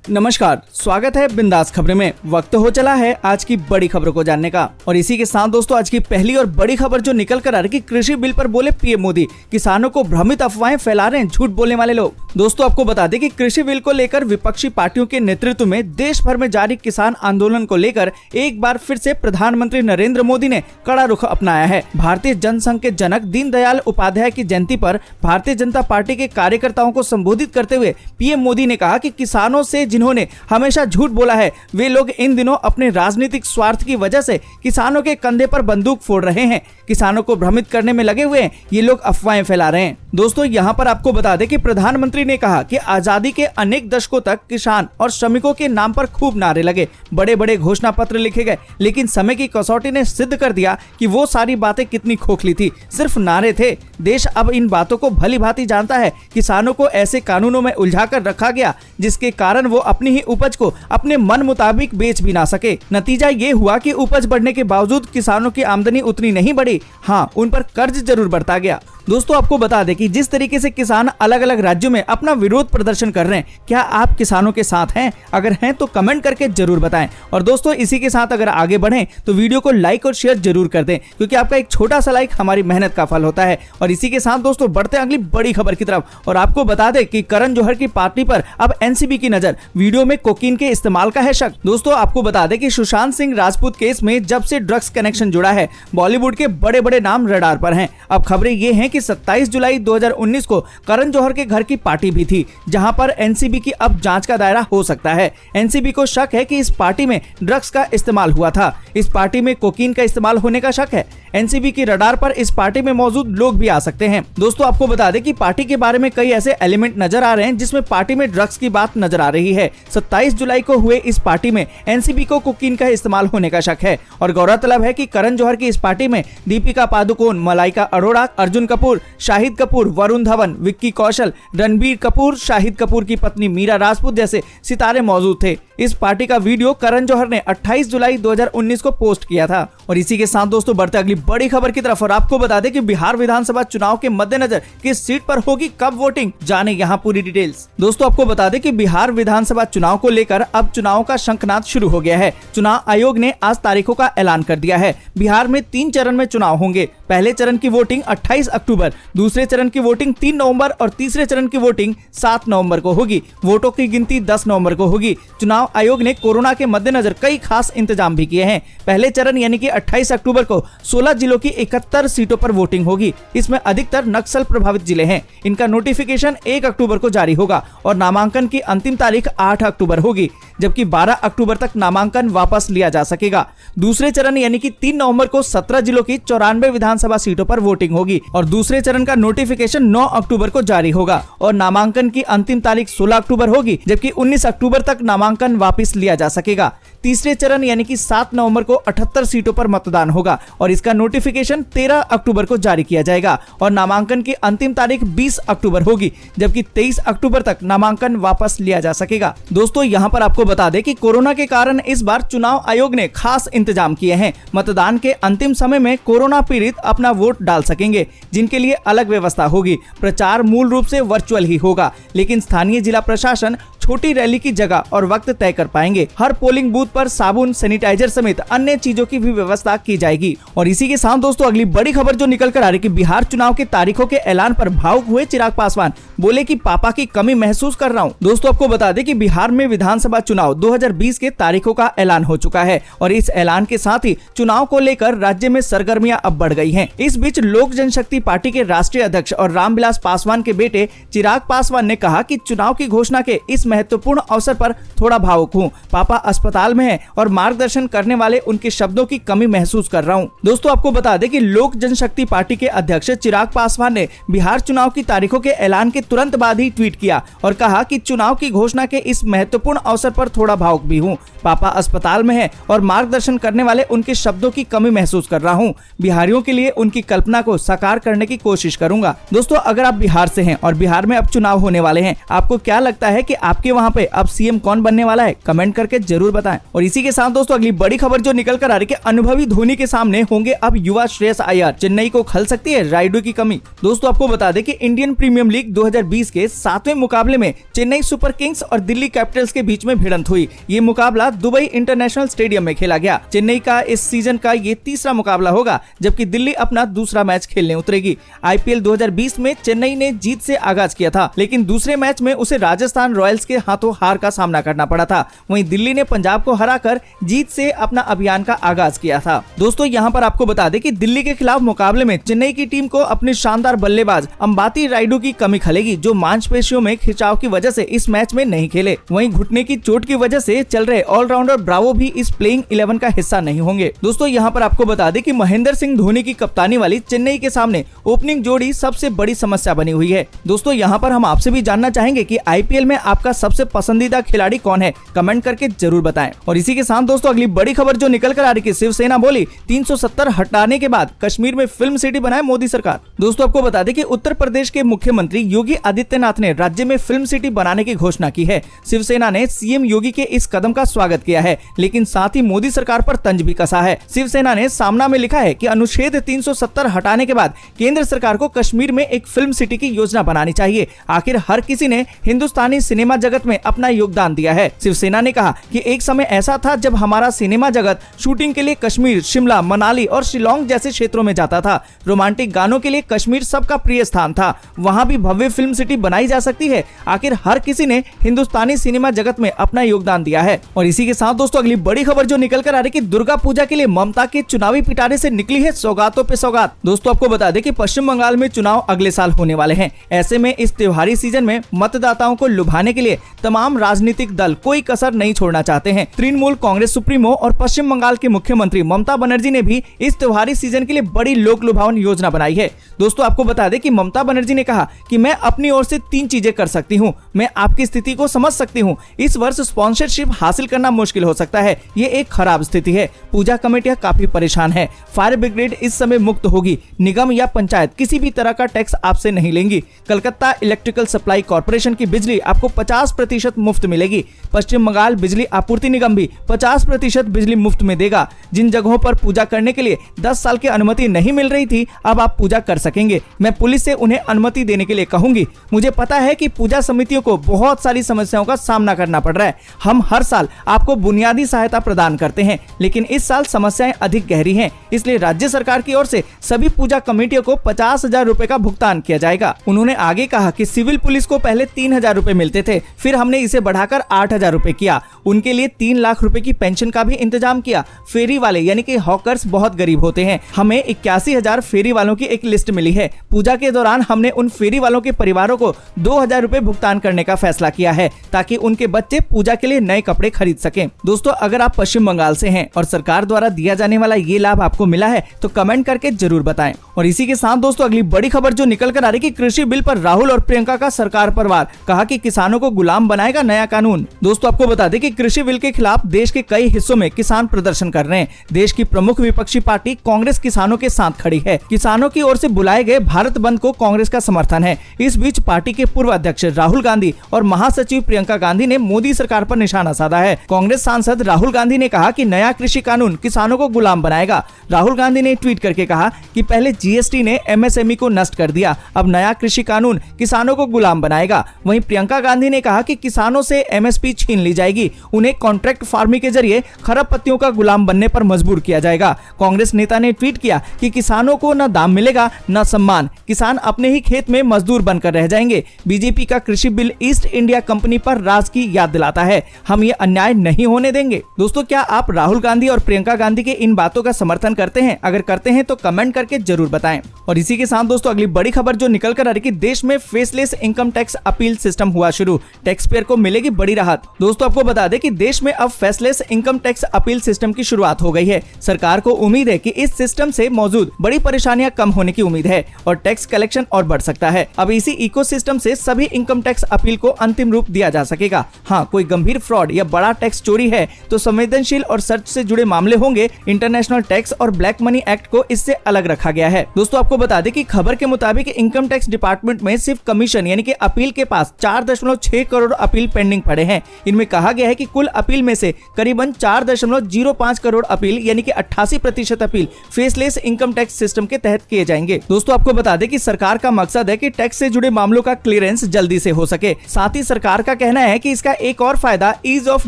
नमस्कार, स्वागत है बिंदास खबरें में। वक्त हो चला है आज की बड़ी खबरों को जानने का और इसी के साथ दोस्तों आज की पहली और बड़ी खबर जो निकल कर आ रही कि कृषि बिल पर बोले पीएम मोदी, किसानों को भ्रमित अफवाहें फैला रहे हैं झूठ बोलने वाले लोग। दोस्तों आपको बता दें कि कृषि बिल को लेकर विपक्षी पार्टियों के नेतृत्व में देश भर में जारी किसान आंदोलन को लेकर एक बार फिर से प्रधानमंत्री नरेंद्र मोदी ने कड़ा रुख अपनाया है। भारतीय जनसंघ के जनक दीनदयाल उपाध्याय की जयंती पर भारतीय जनता पार्टी के कार्यकर्ताओं को संबोधित करते हुए पीएम मोदी ने कहा कि किसानों से जिन्होंने हमेशा झूठ बोला है वे लोग इन दिनों अपने राजनीतिक स्वार्थ की वजह से किसानों के कंधे पर बंदूक फोड़ रहे हैं, किसानों को भ्रमित करने में लगे हुए हैं, ये लोग अफवाहें फैला रहे हैं। दोस्तों यहाँ पर आपको बता दें कि प्रधानमंत्री ने कहा कि आजादी के अनेक दशकों तक किसान और श्रमिकों के नाम पर खूब नारे लगे, बड़े बड़े घोषणा पत्र लिखे गए, लेकिन समय की कसौटी ने सिद्ध कर दिया कि वो सारी बातें कितनी खोखली थी, सिर्फ नारे थे। देश अब इन बातों को भली भांति जानता है। किसानों को ऐसे कानूनों में उलझा कर रखा गया जिसके कारण वो अपनी ही उपज को अपने मन मुताबिक बेच भी ना सके। नतीजा ये हुआ कि उपज बढ़ने के बावजूद किसानों की आमदनी उतनी नहीं बढ़ी, हाँ उन पर कर्ज जरूर बढ़ता गया। दोस्तों आपको बता दें कि जिस तरीके से किसान अलग अलग राज्यों में अपना विरोध प्रदर्शन कर रहे हैं, क्या आप किसानों के साथ हैं? अगर हैं तो कमेंट करके जरूर बताएं। और दोस्तों इसी के साथ अगर आगे बढ़ें तो वीडियो को लाइक और शेयर जरूर कर दें, क्योंकि आपका एक छोटा सा लाइक हमारी मेहनत का फल होता है। और इसी के साथ दोस्तों बढ़ते अगली बड़ी खबर की तरफ और आपको बता दें कि करण जौहर की पार्टी पर अब एनसीबी की नजर, वीडियो में कोकीन के इस्तेमाल का है शक। दोस्तों आपको बता दें कि सुशांत सिंह राजपूत केस में जब से ड्रग्स कनेक्शन जुड़ा है, बॉलीवुड के बड़े बड़े नाम रडार पर हैं। अब खबरें ये हैं कि 27 जुलाई 2019 को करण जौहर के घर की पार्टी भी थी, जहां पर एनसीबी की अब जांच का दायरा हो सकता है। एनसीबी को शक है कि इस पार्टी में ड्रग्स का इस्तेमाल हुआ था, इस पार्टी में कोकीन का इस्तेमाल होने का शक है। एनसीबी की रडार पर इस पार्टी में मौजूद लोग भी आ सकते हैं। दोस्तों आपको बता दें कि पार्टी के बारे में कई ऐसे एलिमेंट नजर आ रहे हैं जिसमें पार्टी में ड्रग्स की बात नजर आ रही है। 27 जुलाई को हुए इस पार्टी में एनसीबी को कोकीन का इस्तेमाल होने का शक है। और गौरतलब है कि करण जौहर की इस पार्टी में दीपिका पादुकोण, मलाइका अरोड़ा, अर्जुन कपूर, शाहिद कपूर, वरुण धवन, विक्की कौशल, रणबीर कपूर, शाहिद कपूर की पत्नी मीरा राजपूत जैसे सितारे मौजूद थे। इस पार्टी का वीडियो करण जौहर ने 28 जुलाई 2019 को पोस्ट किया था। और इसी के साथ दोस्तों बढ़ते अगली बड़ी खबर की तरफ और आपको बता दें कि बिहार विधानसभा चुनाव के मद्देनजर किस सीट पर होगी कब वोटिंग, जाने यहाँ पूरी डिटेल्स। दोस्तों आपको बता दें कि बिहार विधानसभा चुनाव को लेकर अब चुनाव का शंखनाद शुरू हो गया है। चुनाव आयोग ने आज तारीखों का ऐलान कर दिया है। बिहार में 3 चरण में चुनाव होंगे। पहले चरण की वोटिंग 28 अक्टूबर, दूसरे चरण की वोटिंग 3 नवंबर और तीसरे चरण की वोटिंग 7 नवंबर को होगी। वोटों की गिनती 10 नवंबर को होगी। चुनाव आयोग ने कोरोना के मद्देनजर कई खास इंतजाम भी किए हैं। पहले चरण यानी कि 28 अक्टूबर को 16 जिलों की 71 सीटों पर वोटिंग होगी। इसमें अधिकतर नक्सल प्रभावित जिले हैं। इनका नोटिफिकेशन 1 अक्टूबर को जारी होगा और नामांकन की अंतिम तारीख 8 अक्टूबर होगी, जबकि 12 अक्टूबर तक नामांकन वापस लिया जा सकेगा। दूसरे चरण यानी कि 3 नवंबर को 17 जिलों की 94 विधानसभा सीटों पर वोटिंग होगी और दूसरे चरण का नोटिफिकेशन 9 अक्टूबर को जारी होगा और नामांकन की अंतिम तारीख 16 अक्टूबर होगी, जबकि 19 अक्टूबर तक नामांकन वापस लिया जा सकेगा। तीसरे चरण यानी कि 7 नवंबर को 78 सीटों पर मतदान होगा और इसका नोटिफिकेशन 13 अक्टूबर को जारी किया जाएगा और नामांकन की अंतिम तारीख 20 अक्टूबर होगी, जबकि 23 अक्टूबर तक नामांकन वापस लिया जा सकेगा। दोस्तों यहाँ पर आपको बता दें कि कोरोना के कारण इस बार चुनाव आयोग ने खास इंतजाम किए हैं। मतदान के अंतिम समय में कोरोना पीड़ित अपना वोट डाल सकेंगे, जिनके लिए अलग व्यवस्था होगी। प्रचार मूल रूप से वर्चुअल ही होगा, लेकिन स्थानीय जिला प्रशासन छोटी रैली की जगह और वक्त तय कर पाएंगे। हर पोलिंग बूथ पर साबुन, सैनिटाइजर समेत अन्य चीजों की भी व्यवस्था की जाएगी। और इसी के साथ दोस्तों अगली बड़ी खबर जो निकल कर आ रही कि बिहार चुनाव के तारीखों के ऐलान पर भावुक हुए चिराग पासवान, बोले कि पापा की कमी महसूस कर रहा हूं। दोस्तों आपको बता दें कि बिहार में विधानसभा चुनाव 2020 के तारीखों का ऐलान हो चुका है और इस ऐलान के साथ ही चुनाव को लेकर राज्य में सरगर्मियां अब बढ़ गई हैं। इस बीच लोक जनशक्ति पार्टी के राष्ट्रीय अध्यक्ष और रामविलास पासवान के बेटे चिराग पासवान ने कहा कि चुनाव की घोषणा के इस महत्वपूर्ण अवसर पर थोड़ा भावुक हूं। पापा अस्पताल में हैं और मार्गदर्शन करने वाले उनके शब्दों की कमी महसूस कर रहा हूं। दोस्तों आपको बता दें कि लोक जनशक्ति पार्टी के अध्यक्ष चिराग पासवान ने बिहार चुनाव की तारीखों के ऐलान के तुरंत बाद ही ट्वीट किया और कहा कि चुनाव की घोषणा के इस महत्वपूर्ण अवसर पर थोड़ा भावुक भी हूं। पापा अस्पताल में हैं और मार्गदर्शन करने वाले उनके शब्दों की कमी महसूस कर रहा हूं। बिहारियों के लिए उनकी कल्पना को साकार करने की कोशिश करूंगा। दोस्तों अगर आप बिहार से हैं और बिहार में अब चुनाव होने वाले हैं, आपको क्या लगता है कि आपके वहां पे अब सीएम कौन बनने वाला है? कमेंट करके जरूर बताएं। और इसी के साथ दोस्तों अगली बड़ी खबर जो निकल कर आ रही है, अनुभवी धोनी के सामने होंगे अब युवा श्रेयस अय्यर, चेन्नई को खल सकती है राइडू की कमी। दोस्तों आपको बता दें कि इंडियन प्रीमियर लीग 2020 के 7वें मुकाबले में चेन्नई सुपर किंग्स और दिल्ली कैपिटल्स के बीच में भिड़ंत हुई। ये मुकाबला दुबई इंटरनेशनल स्टेडियम में खेला गया। चेन्नई का इस सीजन का ये तीसरा मुकाबला होगा, जबकि दिल्ली अपना दूसरा मैच खेलने उतरेगी। आईपीएल 2020 में चेन्नई ने जीत से आगाज किया था, लेकिन दूसरे मैच में उसे राजस्थान रॉयल्स के हाथों हार का सामना करना पड़ा था। वहीं दिल्ली ने पंजाब को हराकर जीत से अपना अभियान का आगाज किया था। दोस्तों यहाँ पर आपको बता दें कि दिल्ली के खिलाफ मुकाबले में चेन्नई की टीम को अपने शानदार बल्लेबाज अंबाती रायडू की कमी खलेगी, जो मांसपेशियों में खिंचाव की वजह से इस मैच में नहीं खेले। वहीं घुटने की चोट की वजह से चल रहे ऑलराउंडर ब्रावो भी इस प्लेइंग 11 का हिस्सा नहीं होंगे। दोस्तों यहाँ पर आपको बता दें कि महेंद्र सिंह धोनी की कप्तानी वाली चेन्नई के सामने ओपनिंग जोड़ी सबसे बड़ी समस्या बनी हुई है। दोस्तों यहाँ पर हम आपसे भी जानना चाहेंगे कि आईपीएल में आपका सबसे पसंदीदा खिलाड़ी कौन है, कमेंट करके जरूर बताएं। और इसी के साथ दोस्तों अगली बड़ी खबर जो निकल कर आ रही है, शिवसेना बोली 370 हटाने के बाद कश्मीर में फिल्म सिटी बनाए मोदी सरकार। दोस्तों आपको बता दें कि उत्तर प्रदेश के मुख्यमंत्री योगी आदित्यनाथ ने राज्य में फिल्म सिटी बनाने की घोषणा की है। शिवसेना ने सीएम योगी के इस कदम का स्वागत किया है, लेकिन साथ ही मोदी सरकार पर तंज भी कसा है। शिवसेना ने सामना में लिखा है कि अनुच्छेद 370 हटाने के बाद केंद्र सरकार को कश्मीर में एक फिल्म सिटी की योजना बनानी चाहिए। आखिर हर किसी ने हिंदुस्तानी सिनेमा जगत में अपना योगदान दिया है। शिवसेना ने कहा कि एक समय ऐसा था जब हमारा सिनेमा जगत शूटिंग के लिए कश्मीर, शिमला, मनाली और शिलोंग जैसे क्षेत्रों में जाता था। रोमांटिक गानों के लिए कश्मीर सबका प्रिय स्थान था। वहाँ भी भव्य फिल्म सिटी बनाई जा सकती है। आखिर हर किसी ने हिंदुस्तानी सिनेमा जगत में अपना योगदान दिया है। और इसी के साथ दोस्तों अगली बड़ी खबर जो निकल कर आ रही है कि दुर्गा पूजा के लिए ममता के चुनावी पिटारे से निकली है सौगातों पे सौगात। दोस्तों आपको बता दें कि पश्चिम बंगाल में चुनाव अगले साल होने वाले हैं। ऐसे में इस त्योहारी सीजन में मतदाताओं को लुभाने के लिए तमाम राजनीतिक दल कोई कसर नहीं छोड़ना चाहते हैं। तृणमूल कांग्रेस सुप्रीमो और पश्चिम बंगाल के मुख्यमंत्री ममता बनर्जी ने भी इस त्योहारी सीजन के लिए बड़ी लोक लुभावन योजना बनाई है। दोस्तों आपको बता दें कि ममता बनर्जी ने कहा कि मैं अपनी ओर से 3 चीजें कर सकती हूं। मैं आपकी स्थिति को समझ सकती हूं। इस वर्ष स्पॉन्सरशिप हासिल करना मुश्किल हो सकता है। ये एक खराब स्थिति है। पूजा कमेटियां काफी परेशान है। फायर ब्रिगेड इस समय मुक्त होगी। निगम या पंचायत किसी भी तरह का टैक्स आपसे नहीं लेंगी। कलकत्ता इलेक्ट्रिकल सप्लाई कॉर्पोरेशन की बिजली आपको 50% मुफ्त मिलेगी। पश्चिम बंगाल बिजली आपूर्ति निगम भी 50% बिजली मुफ्त में देगा। जिन जगहों पर पूजा करने के लिए 10 साल की अनुमति नहीं मिल रही थी, अब आप पूजा कर सकेंगे। मैं पुलिस से उन्हें अनुमति देने के लिए कहूंगी। मुझे पता है कि पूजा समितियों को बहुत सारी समस्याओं का सामना करना पड़ रहा है। हम हर साल आपको बुनियादी सहायता प्रदान करते हैं, लेकिन इस साल समस्याएं अधिक गहरी हैं। इसलिए राज्य सरकार की ओर से सभी पूजा कमेटियों को 50,000 रुपए का भुगतान किया जाएगा। उन्होंने आगे कहा कि सिविल पुलिस को पहले 3,000 रुपए मिलते थे, फिर हमने इसे बढ़ाकर 8,000 रुपए किया। उनके लिए 3 लाख रुपए की पेंशन का भी इंतजाम किया। फेरी वाले यानी कि हॉकर्स बहुत गरीब होते हैं। हमें 81,000 फेरी वालों की एक लिस्ट मिली है। पूजा के दौरान हमने उन फेरी वालों के परिवारों को 2,000 रुपए भुगतान करने का फैसला किया है, ताकि उनके बच्चे पूजा के लिए नए कपड़े खरीद सकें। दोस्तों अगर आप पश्चिम बंगाल से हैं और सरकार द्वारा दिया जाने वाला ये लाभ आपको मिला है तो कमेंट करके जरूर बताएं। और इसी के साथ दोस्तों अगली बड़ी खबर जो निकल कर आ रही है कि कृषि बिल पर राहुल और प्रियंका का सरकार पर वार, कहा कि किसानों को गुलाम बनाएगा नया कानून। दोस्तों आपको बता दें कि कृषि बिल के खिलाफ देश के कई हिस्सों में किसान प्रदर्शन कर रहे हैं। देश की प्रमुख विपक्षी पार्टी कांग्रेस किसानों के साथ खड़ी है। किसानों की ओर से बुलाए गए भारत बंद को कांग्रेस का समर्थन है। इस बीच पार्टी के पूर्व अध्यक्ष राहुल गांधी और महासचिव प्रियंका गांधी ने मोदी सरकार पर निशाना साधा है। कांग्रेस सांसद राहुल गांधी ने कहा कि नया कृषि कानून किसानों को गुलाम बनाएगा। राहुल गांधी ने ट्वीट करके कहा कि पहले जीएसटी ने एमएसएमई को नष्ट कर दिया, अब नया कृषि कानून किसानों को गुलाम बनाएगा। वहीं प्रियंका गांधी ने कहा कि किसानों से एमएसपी छीन ली जाएगी, उन्हें कॉन्ट्रैक्ट फार्मिंग के जरिए खरब पत्तियों का गुलाम बनने पर मजबूर किया जाएगा। कांग्रेस नेता ने ट्वीट किया कि किसानों को न दाम मिलेगा न सम्मान, किसान अपने ही खेत में मजदूर बनकर रह जाएंगे। बीजेपी का कृषि बिल ईस्ट इंडिया कंपनी पर राज की याद दिलाता है। हम ये अन्याय नहीं होने देंगे। दोस्तों क्या आप राहुल गांधी और प्रियंका गांधी के इन बातों का समर्थन करते हैं? अगर करते हैं तो कमेंट करके जरूर बताएं। और इसी के साथ दोस्तों अगली बड़ी खबर जो निकल कर आ रही है कि देश में faceless income tax appeal system हुआ शुरू, टैक्स पेयर को मिलेगी बड़ी राहत। दोस्तों आपको बता दें कि देश में अब faceless income tax appeal system की शुरुआत हो गई है। सरकार को उम्मीद है कि इस सिस्टम से मौजूद बड़ी परेशानियां कम होने की उम्मीद है और टैक्स कलेक्शन और बढ़ सकता है। अब इसी इकोसिस्टम से सभी इनकम टैक्स अपील को अंतिम रूप दिया जा सकेगा। हाँ, कोई गंभीर फ्रॉड या बड़ा टैक्स चोरी है तो संवेदनशील और सर्च से जुड़े मामले होंगे। इंटरनेशनल टैक्स और ब्लैक मनी एक्ट को इससे अलग रखा गया है। दोस्तों आपको बता दें कि खबर के मुताबिक इनकम टैक्स डिपार्टमेंट में सिर्फ कमीशन यानी कि अपील के पास 4.6 करोड़ अपील पेंडिंग पड़े हैं। इनमें कहा गया है कि कुल अपील में से से करीबन 4.05 करोड़ अपील यानी कि 88% appeal faceless income tax system के तहत किए जाएंगे। दोस्तों आपको बता दें कि सरकार का मकसद है कि टैक्स से जुड़े मामलों का क्लियरेंस जल्दी से हो सके। साथ ही सरकार का कहना है कि इसका एक और फायदा ईज ऑफ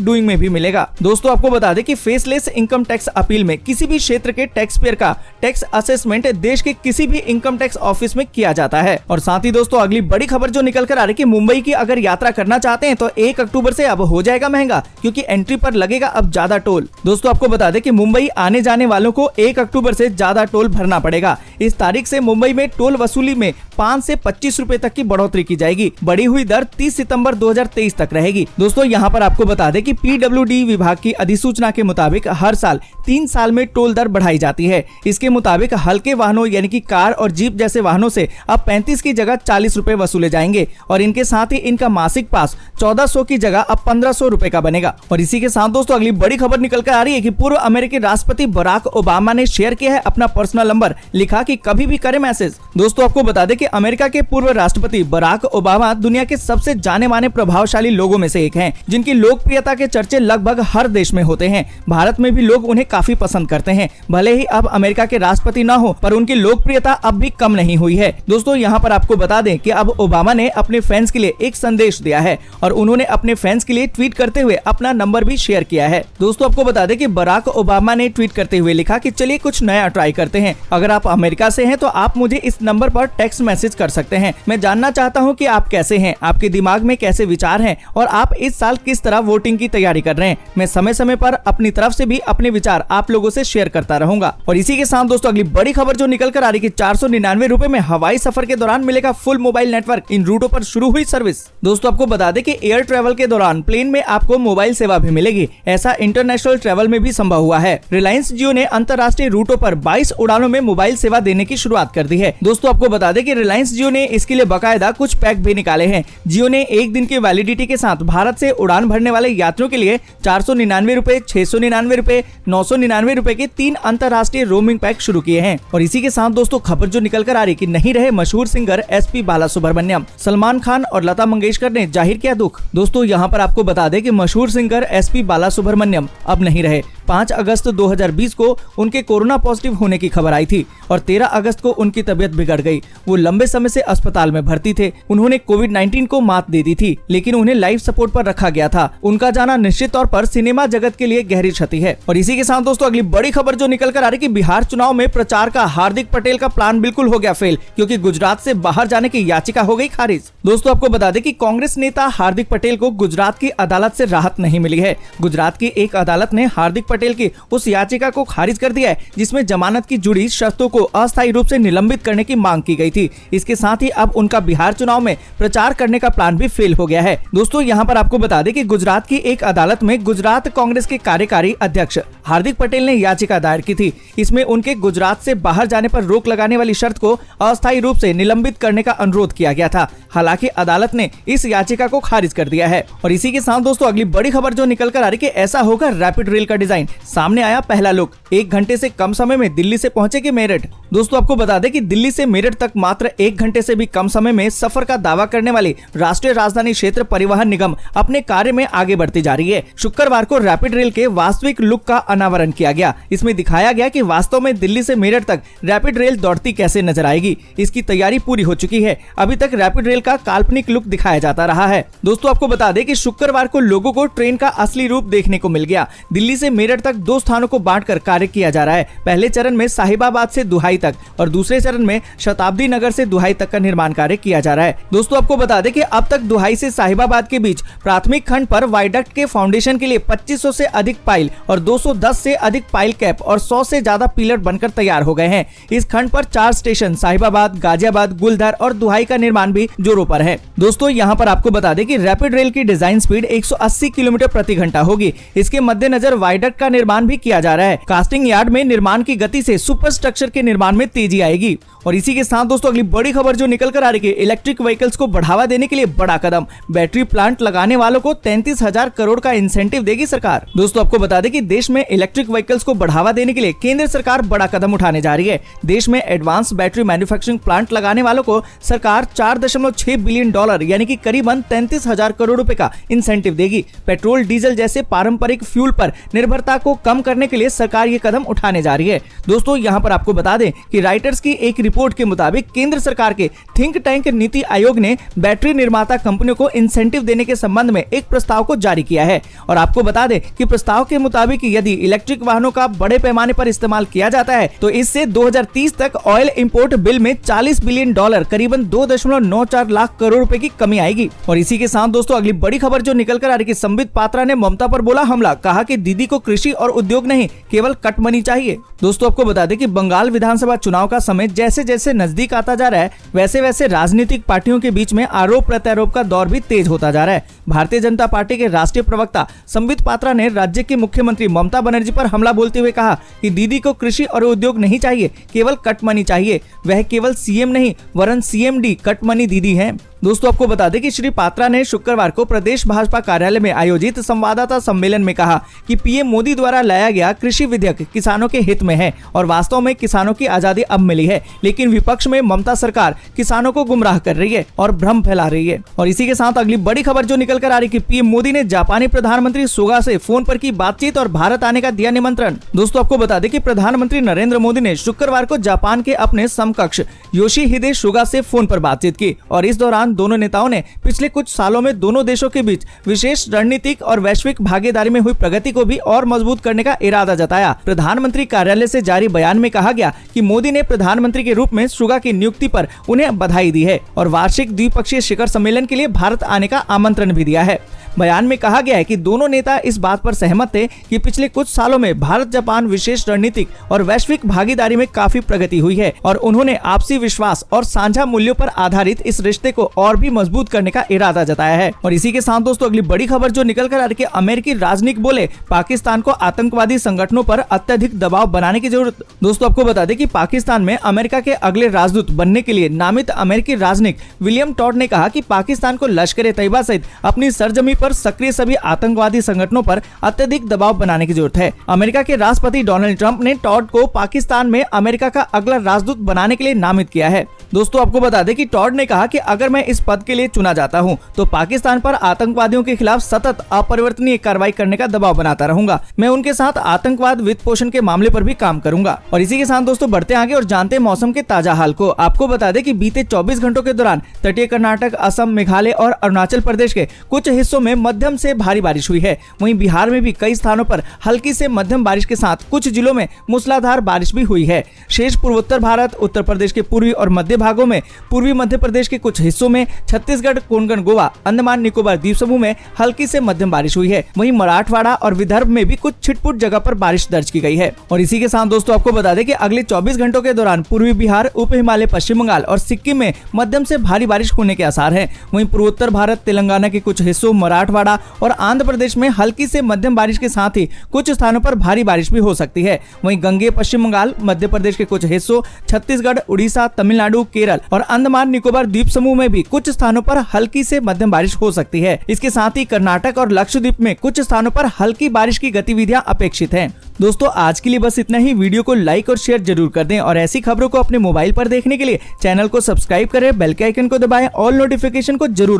डूइंग में भी मिलेगा। दोस्तों आपको बता दें कि फेसलेस इनकम टैक्स अपील में किसी भी क्षेत्र के टैक्स पेयर का टैक्स असेसमेंट देश के किसी भी इनकम टैक्स ऑफिस में किया जाता है। और साथ ही दोस्तों अगली बड़ी खबर जो निकल कर आ रही है कि मुंबई की अगर यात्रा करना चाहते हैं तो 1 अक्टूबर से अब हो जाएगा महंगा, क्योंकि एंट्री पर लगेगा अब ज्यादा टोल। दोस्तों आपको बता दें कि मुंबई आने जाने वालों को 1 अक्टूबर से ज्यादा टोल भरना पड़ेगा। इस तारीख से मुंबई में टोल वसूली में 5 से 25 रुपए तक की बढ़ोतरी की जाएगी। बढ़ी हुई दर 30 सितंबर 2023 तक रहेगी। दोस्तों यहाँ पर आपको बता दें कि PWD विभाग की अधिसूचना के मुताबिक हर साल 3 साल में टोल दर बढ़ाई जाती है। इसके मुताबिक हल्के वाहनों यानी कि कार और जीप जैसे वाहनों से अब 35 की जगह 40 रुपए वसूले जाएंगे और इनके साथ ही इनका मासिक पास 1400 की जगह अब 1500 रुपए का बनेगा। और इसी के साथ दोस्तों अगली बड़ी खबर निकल कर आ रही है कि पूर्व अमेरिकी राष्ट्रपति बराक ओबामा ने शेयर किया है अपना पर्सनल नंबर, लिखा कि कभी भी करे मैसेज। दोस्तों आपको बता दें कि अमेरिका के पूर्व राष्ट्रपति बराक ओबामा दुनिया के सबसे जाने माने प्रभावशाली लोगों में से एक हैं, जिनकी लोकप्रियता के चर्चे लगभग हर देश में होते हैं। भारत में भी लोग उन्हें काफी पसंद करते हैं। भले ही अब अमेरिका के राष्ट्रपति न हो, पर उनकी लोकप्रियता अब भी कम नहीं हुई है। दोस्तों यहाँ पर आपको बता दें कि अब ओबामा ने अपने फैंस के लिए एक संदेश दिया है और उन्होंने अपने फैंस के लिए ट्वीट करते हुए अपना नंबर भी शेयर किया है। दोस्तों आपको बता दें कि बराक ओबामा ने ट्वीट करते हुए लिखा कि चलिए कुछ नया ट्राई करते हैं। अगर आप अमेरिका से हैं तो आप मुझे इस नंबर पर टेक्स्ट मैसेज कर सकते हैं। मैं जानना चाहता हूं कि आप कैसे हैं, आपके दिमाग में कैसे विचार हैं और आप इस साल किस तरह वोटिंग की तैयारी कर रहे हैं। मैं समय समय पर अपनी तरफ से भी अपने विचार आप लोगों से शेयर करता रहूंगा। और इसी के साथ दोस्तों अगली बड़ी खबर जो निकल कर आ रही है कि 499 रुपए में हवाई सफर के दौरान मिलेगा फुल मोबाइल नेटवर्क। इन रूटों पर शुरू हुई सर्विस। दोस्तों आपको बता दें कि एयर ट्रेवल के दौरान प्लेन में आपको मोबाइल सेवा भी मिलेगी। ऐसा इंटरनेशनल ट्रेवल में भी संभव हुआ है। रिलायंस जियो ने अंतर्राष्ट्रीय रूटों पर 22 उड़ानों में मोबाइल सेवा देने की शुरुआत कर दी है। दोस्तों आपको बता दें कि रिलायंस जियो ने इसके लिए बकायदा कुछ पैक भी निकाले हैं। जियो ने एक दिन की वैलिडिटी के साथ भारत से उड़ान भरने वाले यात्रियों के लिए 499 रुपए, 699 रुपए, 999 रुपए के 3 अंतर्राष्ट्रीय रोमिंग पैक शुरू किए हैं। और इसी के साथ दोस्तों खबर जो निकल कर आ रही कि नहीं रहे मशहूर सिंगर SP बालासुब्रमण्यम। सलमान खान और लता मंगेशकर ने जाहिर किया दुख। दोस्तों यहाँ पर आपको बता दें कि मशहूर सिंगर SP बालासुब्रमण्यम अब नहीं रहे। 5 अगस्त 2020 को उनके कोरोना पॉजिटिव होने की खबर आई थी और 13 अगस्त को उनकी तबीयत बिगड़ गई। वो लंबे समय से अस्पताल में भर्ती थे। उन्होंने कोविड-19 को मात दे दी थी, लेकिन उन्हें लाइफ सपोर्ट पर रखा गया था। उनका जाना निश्चित तौर पर सिनेमा जगत के लिए गहरी क्षति है। और इसी के साथ दोस्तों अगली बड़ी खबर जो निकल कर आ रही कि बिहार चुनाव में प्रचार का हार्दिक पटेल का प्लान बिल्कुल हो गया फेल, क्योंकि गुजरात से बाहर जाने की याचिका हो गई खारिज। दोस्तों आपको बता दें कि कांग्रेस नेता हार्दिक पटेल को गुजरात की अदालत से राहत नहीं मिली है। गुजरात की एक अदालत ने हार्दिक पटेल की उस याचिका को खारिज कर दिया है जिसमें जमानत की जुड़ी शर्तों को अस्थायी रूप से निलंबित करने की मांग की गई थी। इसके साथ ही अब उनका बिहार चुनाव में प्रचार करने का प्लान भी फेल हो गया है। दोस्तों यहाँ पर आपको बता दें कि गुजरात की एक अदालत में गुजरात कांग्रेस के कार्यकारी अध्यक्ष हार्दिक पटेल ने याचिका दायर की थी। इसमें उनके गुजरात से बाहर जाने पर रोक लगाने वाली शर्त को अस्थायी रूप से निलंबित करने का अनुरोध किया गया था। हालांकि अदालत ने इस याचिका को खारिज कर दिया है। और इसी के साथ दोस्तों अगली बड़ी खबर जो निकल कर आ रही कि ऐसा होगा रैपिड रेल का डिजाइन। सामने आया पहला लुक। 1 घंटे से कम समय में दिल्ली से पहुंचेगी मेरठ। दोस्तों आपको बता दें कि दिल्ली से मेरठ तक मात्र 1 घंटे से भी कम समय में सफर का दावा करने वाली राष्ट्रीय राजधानी क्षेत्र परिवहन निगम अपने कार्य में आगे बढ़ती जा रही है। शुक्रवार को रैपिड रेल के वास्तविक लुक का अनावरण किया गया। इसमें दिखाया गया कि वास्तव में दिल्ली से मेरठ तक रैपिड रेल दौड़ती कैसे नजर आएगी। इसकी तैयारी पूरी हो चुकी है। अभी तक रैपिड रेल का काल्पनिक लुक दिखाया जाता रहा है। दोस्तों आपको बता दें कि शुक्रवार को लोगों को ट्रेन का असली रूप देखने को मिल गया। दिल्ली से मेरठ तक 2 स्थानों को बांटकर कार्य किया जा रहा है। पहले चरण में साहिबाबाद से दुहाई तक और दूसरे चरण में शताब्दी नगर से दुहाई तक का निर्माण कार्य किया जा रहा है। दोस्तों आपको बता दें कि अब तक दुहाई से साहिबाबाद के बीच प्राथमिक खंड पर वायडक्ट के फाउंडेशन के लिए 2500 से अधिक पाइल और 210 से अधिक पाइल कैप और 100 से ज्यादा पिलर बनकर तैयार हो गए हैं। इस खंड पर 4 स्टेशन साहिबाबाद, गाजियाबाद, गुलधर और दुहाई का निर्माण भी जोरों पर है। दोस्तों यहाँ पर आपको बता दें कि रैपिड रेल की डिजाइन स्पीड 180 किलोमीटर प्रति घंटा होगी। इसके मद्देनजर वायडक्ट का निर्माण भी किया जा रहा है। कास्टिंग यार्ड में निर्माण की गति से सुपर स्ट्रक्चर के निर्माण में तेजी आएगी। और इसी के साथ दोस्तों अगली बड़ी खबर जो निकल कर आ रही है इलेक्ट्रिक व्हीकल्स को बढ़ावा देने के लिए बड़ा कदम। बैटरी प्लांट लगाने वालों को 33,000 करोड़ का इंसेंटिव देगी सरकार। दोस्तों आपको बता दें कि देश में इलेक्ट्रिक व्हीकल्स को बढ़ावा देने के लिए केंद्र सरकार बड़ा कदम उठाने जा रही है। देश में एडवांस बैटरी मैन्युफैक्चरिंग प्लांट लगाने वालों को सरकार $4.6 बिलियन यानी कि करीबन 33,000 करोड़ रुपए का इंसेंटिव देगी। पेट्रोल, डीजल जैसे पारंपरिक फ्यूल पर निर्भरता को कम करने के लिए सरकार ये कदम उठाने जा रही है। दोस्तों यहाँ पर आपको बता दें कि राइटर्स की एक रिपोर्ट के मुताबिक केंद्र सरकार के थिंक टैंक नीति आयोग ने बैटरी निर्माता कंपनियों को इंसेंटिव देने के संबंध में एक प्रस्ताव को जारी किया है। और आपको बता दें कि प्रस्ताव के मुताबिक यदि इलेक्ट्रिक वाहनों का बड़े पैमाने पर इस्तेमाल किया जाता है तो इससे 2030 तक ऑयल इंपोर्ट बिल में $40 बिलियन करीबन 2.94 लाख करोड़ रुपए की कमी आएगी। और इसी के साथ दोस्तों अगली बड़ी खबर जो निकल कर आ रही है, संबित पात्रा ने ममता पर बोला हमला, कहा कि दीदी को कृषि और उद्योग नहीं केवल कट मनी चाहिए। दोस्तों आपको बता दें कि बंगाल विधानसभा चुनाव का समय जैसे जैसे नजदीक आता जा रहा है वैसे वैसे राजनीतिक पार्टियों के बीच में आरोप प्रत्यारोप का दौर भी तेज होता जा रहा है। भारतीय जनता पार्टी के राष्ट्रीय प्रवक्ता संबित पात्रा ने राज्य की मुख्यमंत्री ममता बनर्जी पर हमला बोलते हुए कहा कि दीदी को कृषि और उद्योग नहीं चाहिए, केवल कट मनी चाहिए। वह केवल सीएम नहीं वरन सीएमडी कट मनी दीदी हैं। दोस्तों आपको बता दें कि श्री पात्रा ने शुक्रवार को प्रदेश भाजपा कार्यालय में आयोजित संवाददाता सम्मेलन में कहा कि पीएम मोदी द्वारा लाया गया कृषि विधेयक किसानों के हित में है और वास्तव में किसानों की आजादी अब मिली है, लेकिन विपक्ष में ममता सरकार किसानों को गुमराह कर रही है और भ्रम फैला रही है। और इसी के साथ अगली बड़ी खबर जो निकल कर आ रही है कि पीएम मोदी ने जापानी प्रधानमंत्री सुगा से फोन पर की बातचीत और भारत आने का दिया निमंत्रण। दोस्तों आपको बता दें कि प्रधानमंत्री नरेंद्र मोदी ने शुक्रवार को जापान के अपने समकक्ष योशिहिदे सुगा से फोन पर बातचीत की और इस दौरान दोनों नेताओं ने पिछले कुछ सालों में दोनों देशों के बीच विशेष रणनीतिक और वैश्विक भागीदारी में हुई प्रगति को भी और मजबूत करने का इरादा जताया। प्रधानमंत्री कार्यालय से जारी बयान में कहा गया कि मोदी ने प्रधानमंत्री के रूप में सुगा की नियुक्ति पर उन्हें बधाई दी है और वार्षिक द्विपक्षीय शिखर सम्मेलन के लिए भारत आने का आमंत्रण भी दिया है। बयान में कहा गया है कि दोनों नेता इस बात पर सहमत थे कि पिछले कुछ सालों में भारत जापान विशेष रणनीतिक और वैश्विक भागीदारी में काफी प्रगति हुई है और उन्होंने आपसी विश्वास और साझा मूल्यों पर आधारित इस रिश्ते को और भी मजबूत करने का इरादा जताया है। और इसी के साथ दोस्तों अगली बड़ी खबर जो निकल कर आ रही है, अमेरिकी राजनयिक बोले पाकिस्तान को आतंकवादी संगठनों पर अत्यधिक दबाव बनाने की जरूरत। दोस्तों आपको बता दें कि पाकिस्तान में अमेरिका के अगले राजदूत बनने के लिए नामित अमेरिकी राजनयिक विलियम टॉड ने कहा कि पाकिस्तान को लश्कर ए तैयबा सहित अपनी सरजमी पर सक्रिय सभी आतंकवादी संगठनों पर अत्यधिक दबाव बनाने की जरूरत है। अमेरिका के राष्ट्रपति डोनाल्ड ट्रंप ने टॉड को पाकिस्तान में अमेरिका का अगला राजदूत बनाने के लिए नामित किया है। दोस्तों आपको बता दें कि टॉड ने कहा कि अगर मैं इस पद के लिए चुना जाता हूं तो पाकिस्तान पर आतंकवादियों के खिलाफ सतत अपरिवर्तनीय कार्रवाई करने का दबाव बनाता रहूंगा। मैं उनके साथ आतंकवाद वित्त पोषण के मामले पर भी काम करूंगा। और इसी के साथ दोस्तों बढ़ते आगे और जानते हैं मौसम के ताजा हाल को। आपको बता दें कि बीते 24 घंटों के दौरान तटीय कर्नाटक, असम, मेघालय और अरुणाचल प्रदेश के कुछ हिस्सों में मध्यम से भारी बारिश हुई है। वहीं बिहार में भी कई स्थानों पर हल्की से मध्यम बारिश के साथ कुछ जिलों में मूसलाधार बारिश भी हुई है। शेष पूर्वोत्तर भारत, उत्तर प्रदेश के पूर्वी और मध्य भागों में, पूर्वी मध्य प्रदेश के कुछ हिस्सों में, छत्तीसगढ़, कोंकण, गोवा, अंडमान निकोबार द्वीप समूह में हल्की से मध्यम बारिश हुई है। वहीं मराठवाड़ा और विदर्भ में भी कुछ छिटपुट जगह पर बारिश दर्ज की गई है। और इसी के साथ दोस्तों आपको बता दें कि अगले 24 घंटों के दौरान पूर्वी बिहार, उप हिमालय, पश्चिम बंगाल और सिक्किम में मध्यम से भारी बारिश होने के आसार हैं। वहीं पूर्वोत्तर भारत, तेलंगाना के कुछ हिस्सों, मराठवाड़ा और आंध्र प्रदेश में हल्की से मध्यम बारिश के साथ ही कुछ स्थानों पर भारी बारिश भी हो सकती है। वहीं गंगे, पश्चिम बंगाल, मध्य प्रदेश के कुछ हिस्सों, छत्तीसगढ़, उड़ीसा, तमिलनाडु, केरल और अंडमान निकोबार द्वीप समूह में भी कुछ स्थानों पर हल्की से मध्यम बारिश हो सकती है। इसके साथ ही कर्नाटक और लक्षद्वीप में कुछ स्थानों पर हल्की बारिश की गतिविधियां अपेक्षित हैं। दोस्तों आज के लिए बस इतना ही। वीडियो को लाइक और शेयर जरूर कर दें और ऐसी खबरों को अपने मोबाइल पर देखने के लिए चैनल को सब्सक्राइब करें, बेल के आइकन को दबाएं और नोटिफिकेशन को जरूर